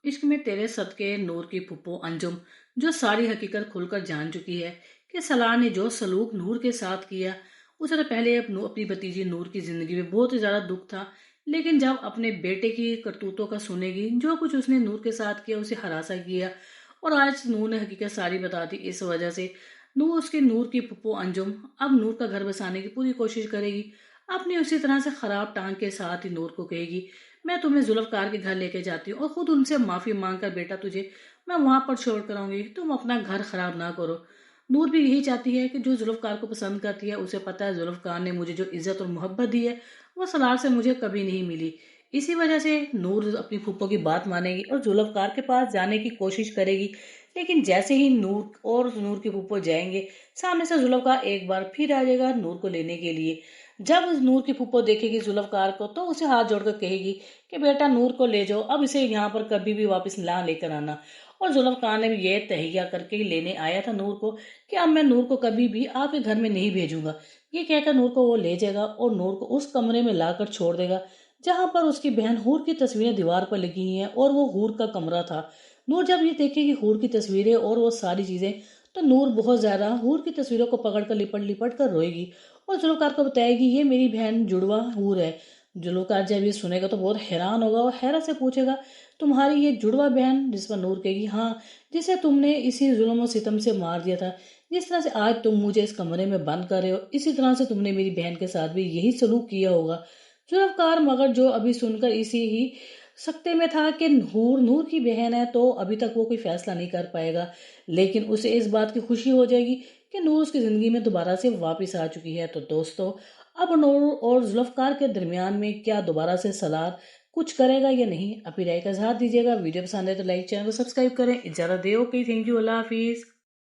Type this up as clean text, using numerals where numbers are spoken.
इश्क में तेरे सदके नूर की फुप्पो अंजुम जो सारी हकीकत खुलकर जान चुकी है कि सलार ने जो सलूक नूर के साथ किया उसे तो पहले अपनी भतीजी नूर की जिंदगी में बहुत ही ज्यादा दुख था। लेकिन जब अपने बेटे की करतूतों का सुनेगी, जो कुछ उसने नूर के साथ किया उसे हरासा किया और आज नूर ने हकीकत सारी बता दी। इस वजह से नूर की फुप्पो अंजुम अब नूर का घर बसाने की पूरी कोशिश करेगी। अपनी उसी तरह से खराब टांग के साथ ही नूर को कहेगी, मैं तुम्हें जुल्फकार के घर लेके जाती हूँ और खुद उनसे माफी मांग कर बेटा तुझे मैं वहां पर छोड़ कर आऊंगी, तुम अपना घर खराब ना करो। नूर भी यही चाहती है कि जो जुल्फकार को पसंद करती है, उसे पता है जुल्फकार ने मुझे जो इज्जत और मोहब्बत दी है वो सलार से मुझे कभी नहीं मिली। इसी वजह से नूर अपनी फूफो की बात मानेगी और जुल्फकार के पास जाने की कोशिश करेगी। लेकिन जैसे ही नूर की फूफो जाएंगे, सामने से जुल्फकार एक बार फिर आ जाएगा नूर को लेने के लिए। जब नूर की फूफो देखेगी जुल्फकार को तो उसे हाथ जोड़कर कहेगी कि बेटा नूर को ले जाओ, अब इसे यहाँ पर कभी भी वापस ना लेकर आना। और जुल्फकार ने भी ये तहैया करके लेने आया था नूर को कि अब मैं नूर को कभी भी आपके घर में नहीं भेजूंगा। ये कहकर नूर को वो ले जाएगा और नूर को उस कमरे में लाकर छोड़ देगा जहां पर उसकी बहन हूर की तस्वीरें दीवार पर लगी हैं और वो हूर का कमरा था। नूर जब ये देखेगी हूर की तस्वीरें और वो सारी चीजें, तो नूर बहुत ज्यादा हूर की तस्वीरों को पकड़कर लिपट लिपट कर रोएगी और जुल्फकार को बताएगी ये मेरी बहन जुड़वा हूर है। जुल्फकार जब ये सुनेगा तो बहुत हैरान होगा और हैरत से पूछेगा, तुम्हारी ये जुड़वा बहन? जिस पर नूर कहेगी, हाँ, जिसे तुमने इसी जुल्म और सितम से मार दिया था। जिस तरह से आज तुम मुझे इस कमरे में बंद कर रहे हो, इसी तरह से तुमने मेरी बहन के साथ भी यही सलूक किया होगा। जुल्फकार मगर जो अभी सुनकर इसी ही सकते में था कि नूर नूर की बहन है, तो अभी तक वो कोई फैसला नहीं कर पाएगा। लेकिन उसे इस बात की खुशी हो जाएगी कि नूर उसकी जिंदगी में दोबारा से वापस आ चुकी है। तो दोस्तों, अब नूर और जुल्फकार के दरमियान में क्या दोबारा से सलार कुछ करेगा या नहीं? अपनी राय का इजहार दीजिएगा। वीडियो पसंद है तो लाइक, चैनल को सब्सक्राइब करें। इजाजत दे, ओके, थैंक यू, अल्लाह हाफिज।